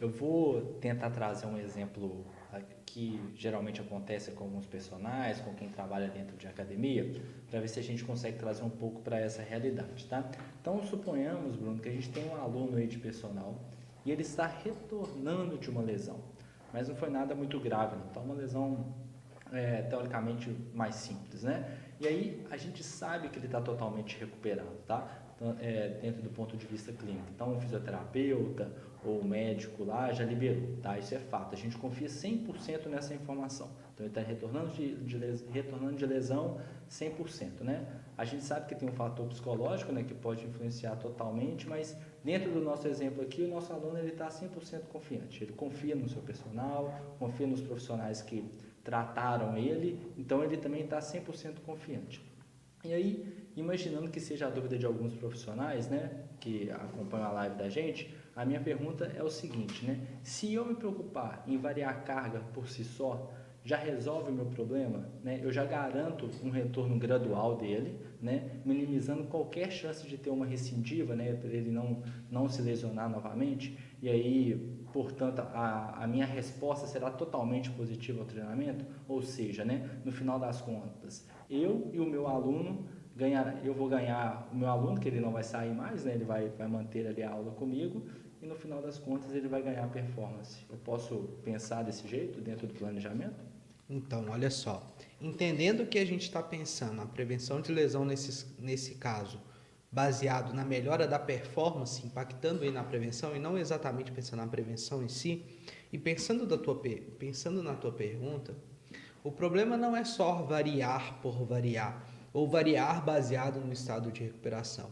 Eu vou tentar trazer um exemplo que geralmente acontece com alguns personagens, com quem trabalha dentro de academia, para ver se a gente consegue trazer um pouco para essa realidade, tá? Então, suponhamos, Bruno, que a gente tem um aluno aí de personal e ele está retornando de uma lesão, mas não foi nada muito grave, não. Então, uma lesão teoricamente mais simples, né? E aí a gente sabe que ele está totalmente recuperado, tá? Então, dentro do ponto de vista clínico. Então, o fisioterapeuta ou o médico lá já liberou, tá? Isso é fato. A gente confia 100% nessa informação. Então, ele está retornando de lesão 100%, né? A gente sabe que tem um fator psicológico, né, que pode influenciar totalmente, mas dentro do nosso exemplo aqui, o nosso aluno está 100% confiante. Ele confia no seu personal, confia nos profissionais que trataram ele, então ele também está 100% confiante. E aí, imaginando que seja a dúvida de alguns profissionais, né, que acompanham a live da gente, a minha pergunta é o seguinte, né, se eu me preocupar em variar a carga por si só, já resolve o meu problema, né? Eu já garanto um retorno gradual dele, né? Minimizando qualquer chance de ter uma recidiva, né? Para ele não se lesionar novamente. E aí, portanto, a minha resposta será totalmente positiva ao treinamento. Ou seja, né? No final das contas, eu e o meu aluno eu vou ganhar o meu aluno, que ele não vai sair mais, né? Ele vai manter ali a aula comigo. E no final das contas ele vai ganhar performance. Eu posso pensar desse jeito dentro do planejamento? Então, olha só, entendendo que a gente está pensando na prevenção de lesão nesse caso, baseado na melhora da performance, impactando aí na prevenção e não exatamente pensando na prevenção em si, e pensando na tua pergunta, o problema não é só variar por variar, ou variar baseado no estado de recuperação.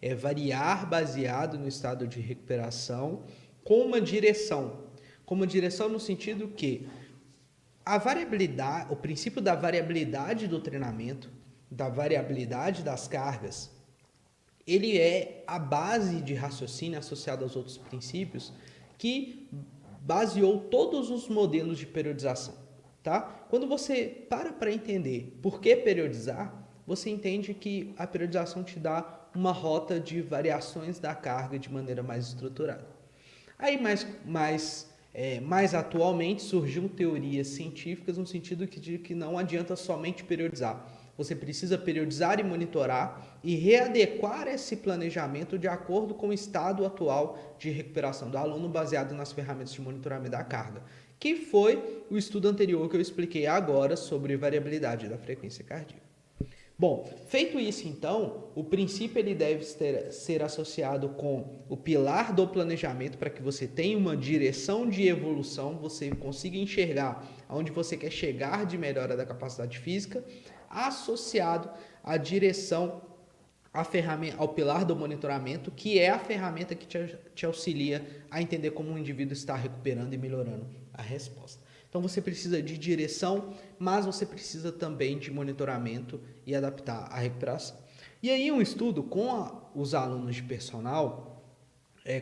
É variar baseado no estado de recuperação com uma direção. Com uma direção no sentido que a variabilidade, o princípio da variabilidade do treinamento, da variabilidade das cargas, ele é a base de raciocínio associado aos outros princípios que baseou todos os modelos de periodização, tá? Quando você para entender por que periodizar, você entende que a periodização te dá uma rota de variações da carga de maneira mais estruturada. Aí mais atualmente surgiram teorias científicas no sentido de que não adianta somente periodizar. Você precisa periodizar e monitorar e readequar esse planejamento de acordo com o estado atual de recuperação do aluno baseado nas ferramentas de monitoramento da carga, que foi o estudo anterior que eu expliquei agora sobre variabilidade da frequência cardíaca. Bom, feito isso então, o princípio ele deve ser associado com o pilar do planejamento para que você tenha uma direção de evolução, você consiga enxergar aonde você quer chegar de melhora da capacidade física, associado à direção, à ferramenta, ao pilar do monitoramento, que é a ferramenta que te auxilia a entender como um indivíduo está recuperando e melhorando a resposta. Então você precisa de direção, mas você precisa também de monitoramento e adaptar a recuperação. E aí um estudo com os alunos de personal,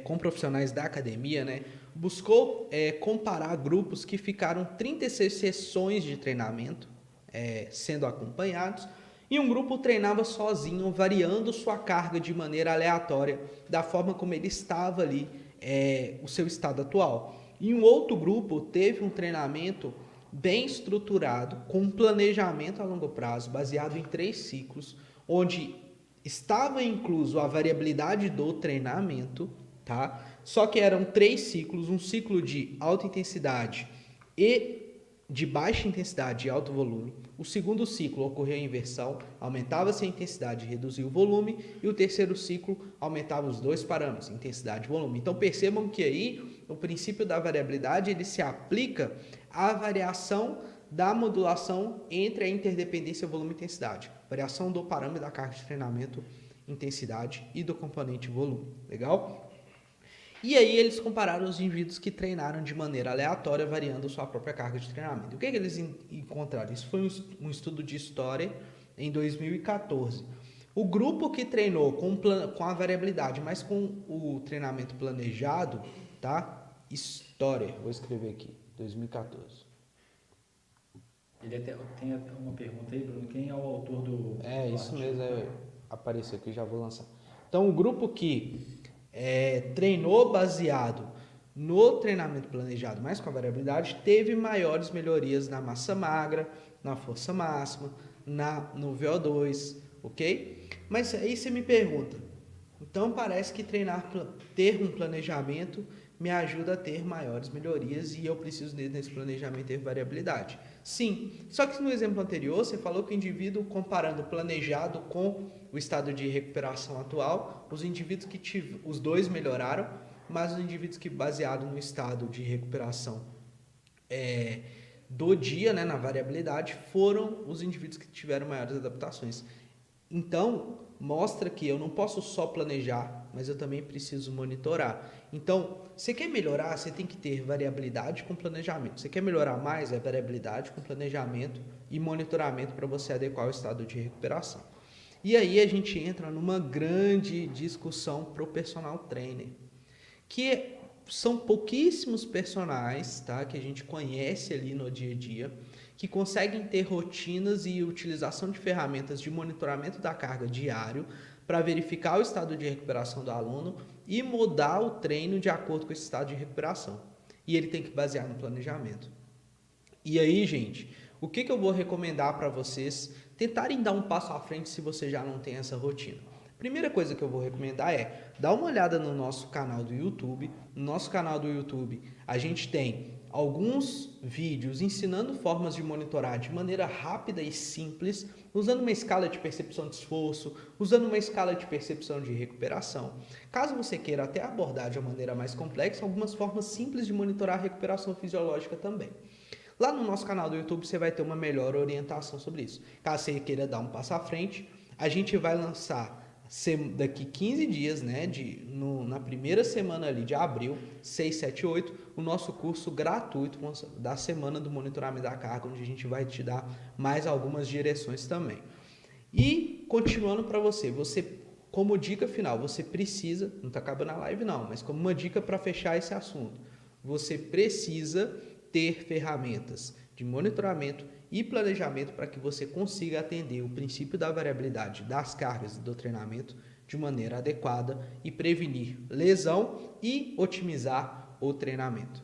com profissionais da academia, né, buscou comparar grupos que ficaram 36 sessões de treinamento sendo acompanhados e um grupo treinava sozinho, variando sua carga de maneira aleatória, da forma como ele estava ali, o seu estado atual. E um outro grupo teve um treinamento bem estruturado, com um planejamento a longo prazo, baseado em 3 ciclos, onde estava incluso a variabilidade do treinamento, tá? Só que eram 3 ciclos, um ciclo de alta intensidade e de baixa intensidade e alto volume. O segundo ciclo ocorreu a inversão, aumentava-se a intensidade e reduzia o volume, e o terceiro ciclo aumentava os dois parâmetros, intensidade e volume. Então percebam que aí o princípio da variabilidade ele se aplica à variação da modulação entre a interdependência volume e intensidade, variação do parâmetro da carga de treinamento, intensidade e do componente volume. Legal? E aí eles compararam os indivíduos que treinaram de maneira aleatória, variando sua própria carga de treinamento. O que eles encontraram? Isso foi um estudo de história em 2014. O grupo que treinou com a variabilidade, mas com o treinamento planejado, tá? História, vou escrever aqui, 2014. Ele até, tem até uma pergunta aí, Bruno. Quem é o autor É, do isso artigo? mesmo, apareceu aqui, já vou lançar. Então, o grupo que treinou baseado no treinamento planejado, mas com a variabilidade, teve maiores melhorias na massa magra, na força máxima, no VO2, ok? Mas aí você me pergunta, então parece que ter um planejamento me ajuda a ter maiores melhorias e eu preciso nesse planejamento ter variabilidade. Sim, só que no exemplo anterior você falou que o indivíduo, comparando o planejado com o estado de recuperação atual, os dois melhoraram, mas os indivíduos que baseado no estado de recuperação do dia, né, na variabilidade, foram os indivíduos que tiveram maiores adaptações. Então, mostra que eu não posso só planejar, mas eu também preciso monitorar. Então, você quer melhorar, você tem que ter variabilidade com planejamento. Você quer melhorar mais, é variabilidade com planejamento e monitoramento para você adequar ao estado de recuperação. E aí a gente entra numa grande discussão para o personal trainer, que são pouquíssimos personagens, tá, que a gente conhece ali no dia a dia, que conseguem ter rotinas e utilização de ferramentas de monitoramento da carga diário para verificar o estado de recuperação do aluno e mudar o treino de acordo com esse estado de recuperação. E ele tem que basear no planejamento. E aí, gente, o que eu vou recomendar para vocês tentarem dar um passo à frente se você já não tem essa rotina? Primeira coisa que eu vou recomendar é dar uma olhada no nosso canal do YouTube. No nosso canal do YouTube, a gente tem alguns vídeos ensinando formas de monitorar de maneira rápida e simples, usando uma escala de percepção de esforço, usando uma escala de percepção de recuperação. Caso você queira até abordar de uma maneira mais complexa, algumas formas simples de monitorar a recuperação fisiológica também. Lá no nosso canal do YouTube você vai ter uma melhor orientação sobre isso. Caso você queira dar um passo à frente, a gente vai lançar daqui 15 dias, né, na primeira semana ali de abril, 6, 7, 8, o nosso curso gratuito da semana do monitoramento da carga, onde a gente vai te dar mais algumas direções também. E continuando para você como dica final, você precisa, não está acabando a live não, mas como uma dica para fechar esse assunto, você precisa ter ferramentas de monitoramento e planejamento para que você consiga atender o princípio da variabilidade das cargas e do treinamento de maneira adequada e prevenir lesão e otimizar o treinamento.